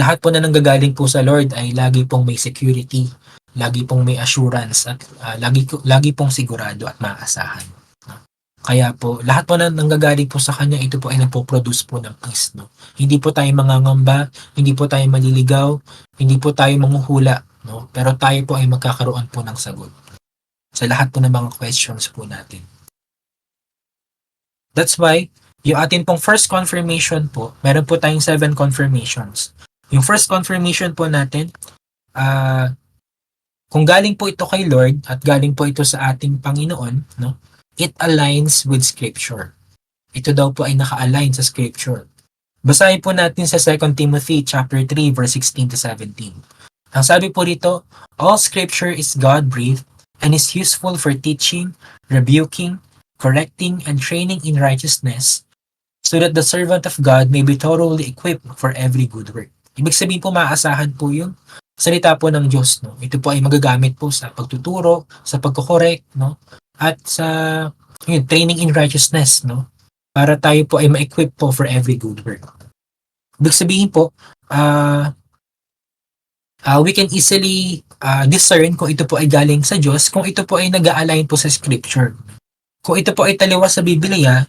lahat po na nanggagaling po sa Lord ay lagi pong may security, lagi pong may assurance at lagi pong sigurado at maaasahan. Kaya po, lahat po na nanggagaling po sa Kanya, ito po ay nagpo-produce po ng peace. No? Hindi po tayo mangangamba, hindi po tayo maliligaw, hindi po tayo manghuhula. No? Pero tayo po ay magkakaroon po ng sagot sa lahat po ng mga questions po natin. That's why, yung atin pong first confirmation po, meron po tayong 7 confirmations. Yung first confirmation po natin, kung galing po ito kay Lord at galing po ito sa ating Panginoon, no? It aligns with Scripture. Ito daw po ay naka-align sa Scripture. Basahin po natin sa 2 Timothy chapter 3 verse 16 to 17. Ang sabi po rito, all Scripture is God-breathed and is useful for teaching, rebuking, correcting, and training in righteousness, so that the servant of God may be thoroughly equipped for every good work. Ibig sabihin po, maaasahan po yung salita po ng Diyos. No? Ito po ay magagamit po sa pagtuturo, sa pagkokorek, no? At sa training in righteousness, no? Para tayo po ay ma-equip po for every good work. Ibig sabihin po, we can easily discern kung ito po ay galing sa Diyos, kung ito po ay nag-a-align po sa Scripture. Kung ito po ay taliwas sa Biblia,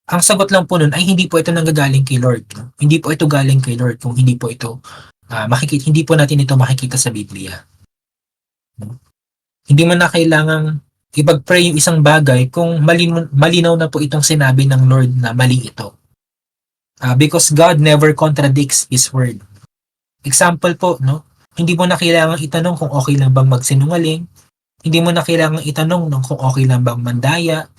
ang sagot lang po nun ay hindi po ito nanggagaling kay Lord. No? Hindi po ito galing kay Lord kung hindi po ito hindi po natin ito makikita sa Biblia. No? Hindi mo na kailangang ipag-pray yung isang bagay kung malinaw na po itong sinabi ng Lord na mali ito. Because God never contradicts His word. Example po, no? Hindi mo na kailangang itanong kung okay lang bang magsinungaling. Hindi mo na kailangang itanong kung okay lang bang mandaya.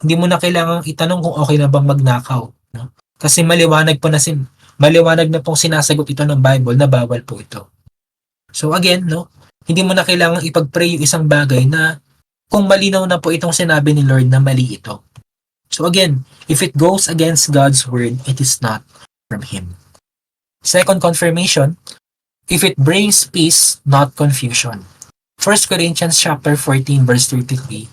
Hindi mo na kailangang itanong kung okay lang bang magnakaw. No? Kasi maliwanag na pong sinasagot ito ng Bible na bawal po ito. So again, no? Hindi mo na kailangang ipag-pray yung isang bagay na kung malinaw na po itong sinabi ni Lord na mali ito. So again, if it goes against God's word, it is not from Him. Second confirmation, if it brings peace, not confusion. 1 Corinthians chapter 14 verse 33.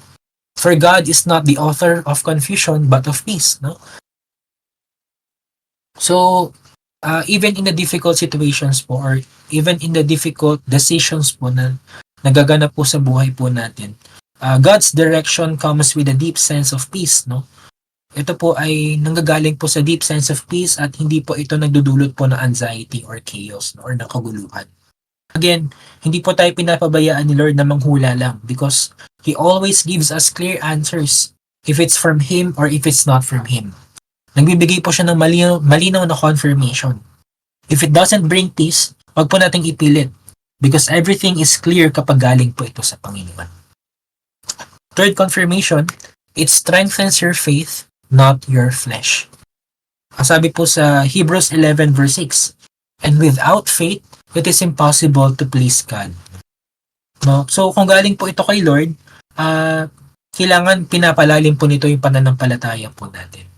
For God is not the author of confusion but of peace. No? So, even in the difficult situations po or even in the difficult decisions po na nagaganap po sa buhay po natin, God's direction comes with a deep sense of peace. No? Ito po ay nanggagaling po sa deep sense of peace at hindi po ito nagdudulot po ng anxiety or chaos or ng kaguluhan. Again, hindi po tayo pinapabayaan ni Lord na manghula lang because He always gives us clear answers if it's from Him or if it's not from Him. Nagbibigay po siya ng malinaw na confirmation. If it doesn't bring peace, wag po nating ipilit because everything is clear kapag galing po ito sa Panginoon. Third confirmation, it strengthens your faith, not your flesh. Ang sabi po sa Hebrews 11 verse 6, and without faith, it is impossible to please God. No? So kung galing po ito kay Lord, kailangan pinapalalim po nito yung pananampalataya po natin.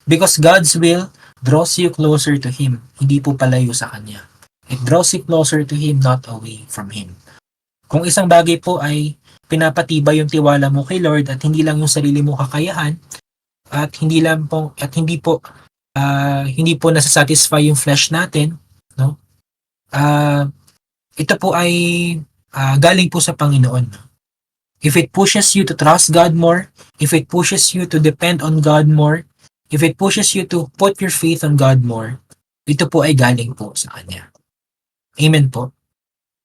Because God's will draws you closer to Him, hindi po palayo sa Kanya. It draws you closer to Him, not away from Him. Kung isang bagay po ay pinapatibay yung tiwala mo kay Lord at hindi lang yung sarili mo kakayahan, at hindi po nasasatisfy yung flesh natin, no? Ito po ay galing po sa Panginoon. If it pushes you to trust God more, if it pushes you to depend on God more, if it pushes you to put your faith on God more, ito po ay galing po sa Kanya. Amen po.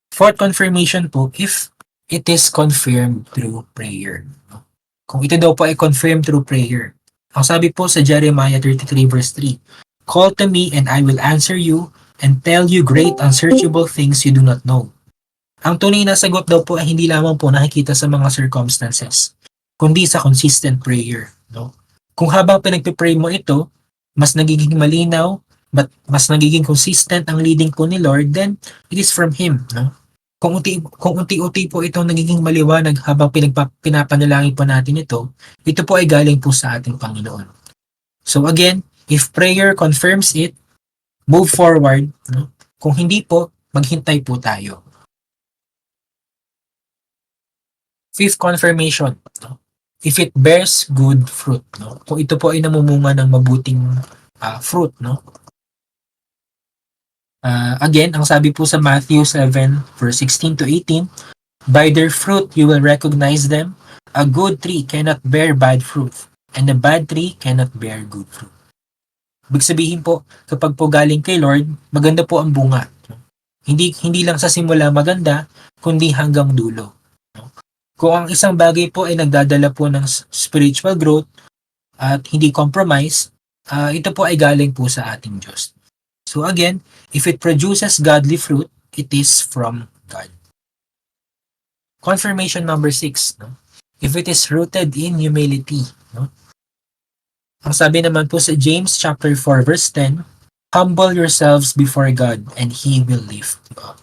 Fourth confirmation po, if it is confirmed through prayer. Kung ito daw po ay confirmed through prayer. Ang sabi po sa Jeremiah 33 verse 3, call to me and I will answer you and tell you great unsearchable things you do not know. Ang tunay na sagot daw po ay hindi lamang po nakikita sa mga circumstances, kundi sa consistent prayer. No? Kung habang pinagpipray mo ito, mas nagiging malinaw, mas nagiging consistent ang leading po ni Lord, then it is from Him. No? Kung unti-unti po itong nagiging maliwanag habang pinapanalangin po natin ito po ay galing po sa ating Panginoon. So again, if prayer confirms it, move forward. No? Kung hindi po, maghintay po tayo. Fifth confirmation, no? If it bears good fruit. No? Kung ito po ay namumunga ng mabuting fruit, no? Again, ang sabi po sa Matthew 7 verse 16 to 18, by their fruit you will recognize them. A good tree cannot bear bad fruit, and a bad tree cannot bear good fruit. Ibig sabihin po, kapag po galing kay Lord, maganda po ang bunga. Hindi lang sa simula maganda, kundi hanggang dulo. Kung ang isang bagay po ay nagdadala po ng spiritual growth at hindi compromise, ito po ay galing po sa ating Diyos. So again, if it produces godly fruit, it is from God. Confirmation number 6, no? If it is rooted in humility, no? Ang sabi naman po sa James chapter 4 verse 10, humble yourselves before God and He will lift you up.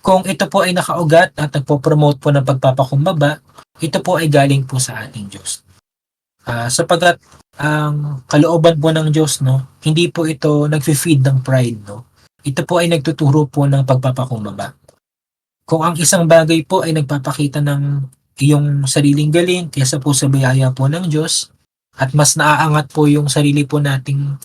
Kung ito po ay nakaugat at nagpo-promote po ng pagpapakumbaba, ito po ay galing po sa ating Diyos. Sapagkat ang kalooban po ng Diyos, no, hindi po ito nagfi-feed ng pride, no. Ito po ay nagtuturo po ng pagpapakumbaba. Kung ang isang bagay po ay nagpapakita ng iyong sariling galing kaysa po sa biyaya po ng Diyos at mas naaangat po yung sarili po nating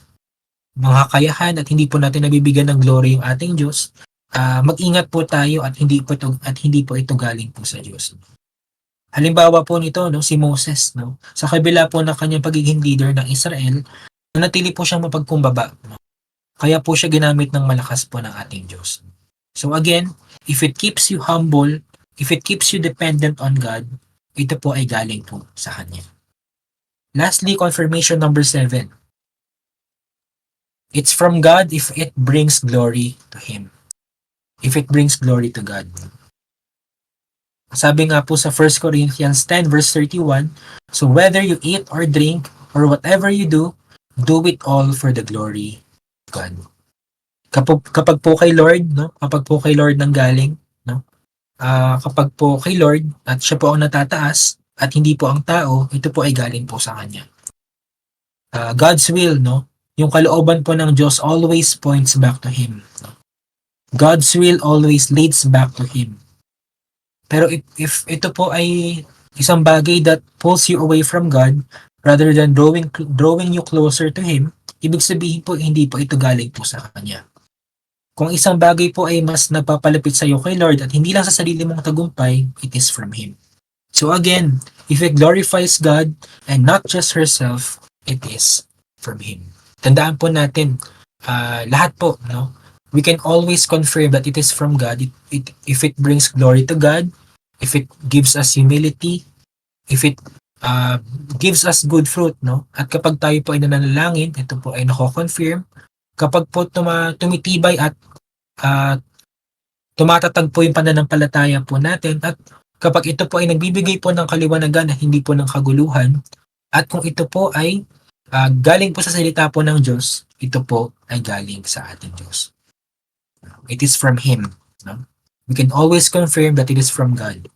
mga kakayahan at hindi po natin nabibigyan ng glory yung ating Diyos, mag-ingat po tayo at hindi po ito galing po sa Diyos. Halimbawa po nito, no, si Moses, no, sa kabila po ng kanyang pagiging leader ng Israel, nanatili po siyang mapagkumbaba. No? Kaya po siya ginamit ng malakas po ng ating Diyos. So again, if it keeps you humble, if it keeps you dependent on God, ito po ay galing po sa Kanya. Lastly, confirmation number 7. It's from God if it brings glory to Him. If it brings glory to God. Sabi nga po sa 1 Corinthians 10 verse 31, so whether you eat or drink or whatever you do it all for the glory of God. Kapag po kay Lord, no? Kapag po kay Lord nang galing, no? Kapag po kay Lord at siya po ang natataas at hindi po ang tao, ito po ay galing po sa Kanya. God's will, no? Yung kalooban po ng Diyos always points back to Him. No? God's will always leads back to Him. Pero if ito po ay isang bagay that pulls you away from God rather than drawing you closer to Him, ibig sabihin po hindi po ito galing po sa Kanya. Kung isang bagay po ay mas napapalapit sa iyo kay Lord at hindi lang sa sarili mong tagumpay, it is from Him. So again, if it glorifies God and not just herself, it is from Him. Tandaan po natin, lahat po, no? We can always confirm that it is from God if it brings glory to God, if it gives us humility, if it gives us good fruit, no? At kapag tayo po ay nananalangin, ito po ay nako-confirm. Kapag po tumitibay at tumatatag po yung pananampalataya po natin at kapag ito po ay nagbibigay po ng kaliwanagan at hindi po ng kaguluhan at kung ito po ay galing po sa salita po ng Diyos, ito po ay galing sa ating Diyos. It is from Him. No? We can always confirm that it is from God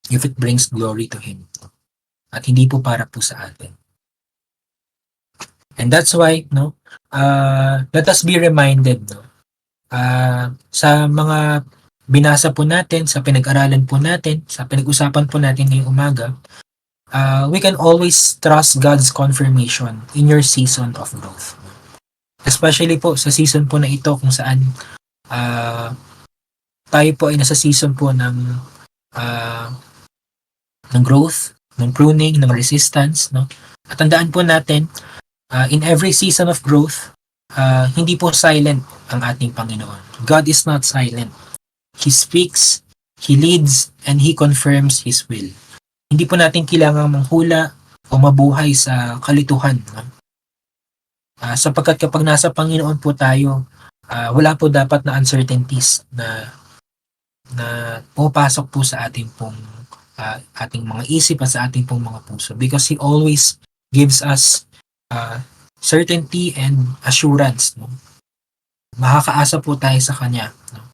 if it brings glory to Him. At hindi po para po sa atin. And that's why, no, let us be reminded, no, sa mga binasa po natin, sa pinag-aralan po natin, sa pinag-usapan po natin ngayong umaga, we can always trust God's confirmation in your season of growth. Especially po sa season po na ito kung saan tayo po ay nasa season po ng growth, ng pruning, ng resistance, no? At tandaan po natin, in every season of growth, hindi po silent ang ating Panginoon. God is not silent. He speaks, He leads, and He confirms His will. Hindi po natin kailangang manghula o mabuhay sa kalituhan. No? Sapagkat kapag nasa Panginoon po tayo, wala po dapat na uncertainties na pumapasok po sa ating pong ating mga isip at sa ating pong mga puso because He always gives us certainty and assurance. No? Makakaasa po tayo sa Kanya. No?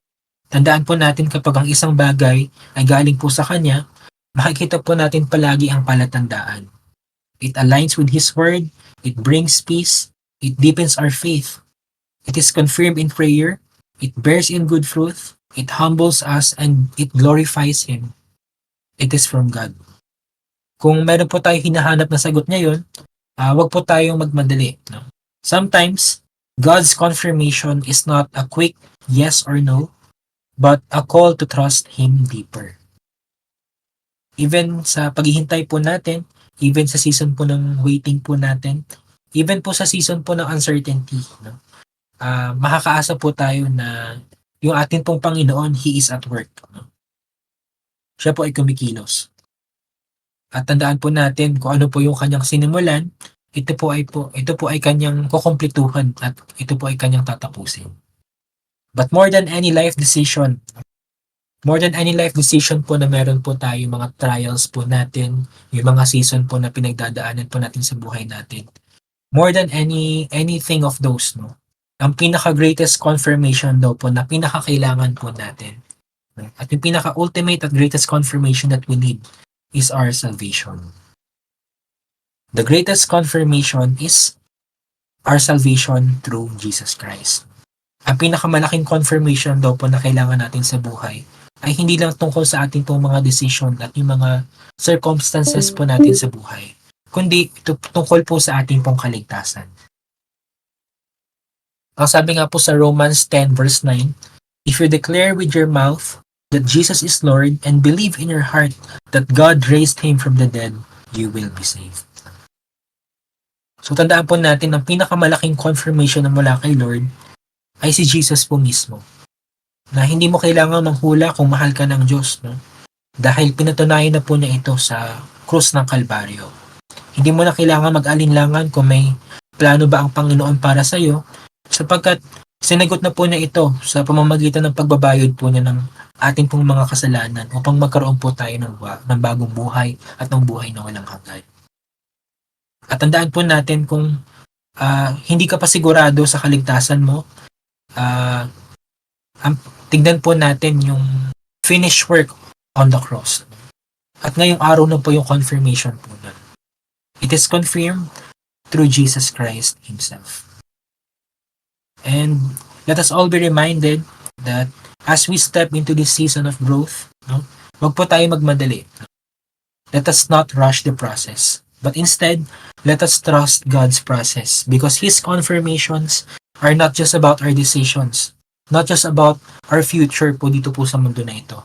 Tandaan po natin kapag ang isang bagay ay galing po sa Kanya, makikita po natin palagi ang palatandaan. It aligns with His Word, it brings peace, it deepens our faith, it is confirmed in prayer, it bears in good fruit, it humbles us, and it glorifies Him. It is from God. Kung meron po tayo hinahanap na sagot ngayon, wag po tayong magmadali. No? Sometimes, God's confirmation is not a quick yes or no, but a call to trust Him deeper. Even sa paghihintay po natin, even sa season po ng waiting po natin, even po sa season po ng uncertainty, no? Makakaasa po tayo na yung ating pong Panginoon, He is at work. No? Siya po ay kumikilos. At tandaan po natin kung ano po yung kanyang sinimulan, ito po ay kanyang kukumpletuhan at ito po ay kanyang tatapusin. But more than any life decision po na meron po tayo, mga trials po natin, yung mga season po na pinagdadaanan po natin sa buhay natin. More than anything of those, no? Ang pinaka-greatest confirmation daw po na pinaka-kailangan po natin. At yung pinaka-ultimate at greatest confirmation that we need is our salvation. The greatest confirmation is our salvation through Jesus Christ. Ang pinakamalaking confirmation daw po na kailangan natin sa buhay ay hindi lang tungkol sa ating pong mga decision at yung mga circumstances po natin sa buhay, kundi ito tungkol po sa ating pong kaligtasan. Ang sabi nga po sa Romans 10 verse 9, if you declare with your mouth that Jesus is Lord and believe in your heart that God raised Him from the dead, you will be saved. So tandaan po natin, ang pinakamalaking confirmation na mula kay Lord ay si Jesus po mismo. Na hindi mo kailangan manghula kung mahal ka ng Diyos, no? Dahil pinatunayan na po niya ito sa krus ng Kalbaryo. Hindi mo na kailangan mag-alinlangan kung may plano ba ang Panginoon para sa iyo, sapagkat sinagot na po niya ito sa pamamagitan ng pagbabayad po niya ng ating pong mga kasalanan upang magkaroon po tayo ng bagong buhay at ng buhay na walang hanggan. At tandaan po natin kung hindi ka pa sigurado sa kaligtasan mo, tignan po natin yung finished work on the cross. At ngayong araw na po yung confirmation po na. It is confirmed through Jesus Christ Himself. And let us all be reminded that as we step into this season of growth, no, wag po tayo magmadali. Let us not rush the process. But instead, let us trust God's process because His confirmations are not just about our decisions, not just about our future po dito po sa mundo na ito.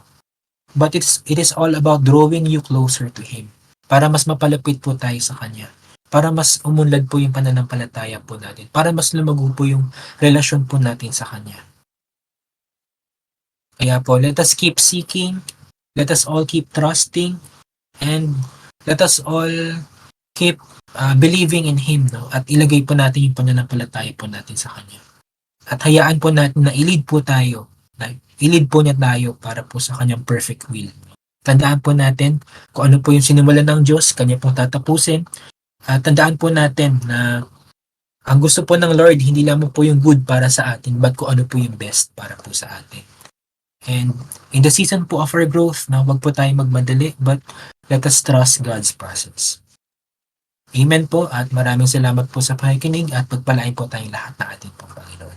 But it is all about drawing you closer to Him para mas mapalapit po tayo sa Kanya. Para mas umunlad po yung pananampalataya po natin. Para mas lumago po yung relasyon po natin sa Kanya. Kaya po, let us keep seeking, let us all keep trusting, and let us all keep believing in Him, no? At ilagay po natin yung pananampalataya po natin sa Kanya. At hayaan po natin na ilid po tayo, ilid po niya tayo para po sa Kanyang perfect will. Tandaan po natin kung ano po yung sinimulan ng Diyos, Kanya pong tatapusin. At tandaan po natin na ang gusto po ng Lord, hindi lamang po yung good para sa atin, but kung ano po yung best para po sa atin. And in the season po of our growth, na wag po tayo magmadali, but let us trust God's process. Amen po at maraming salamat po sa pakikinig at pagpalain po tayong lahat ng ating pong Panginoon.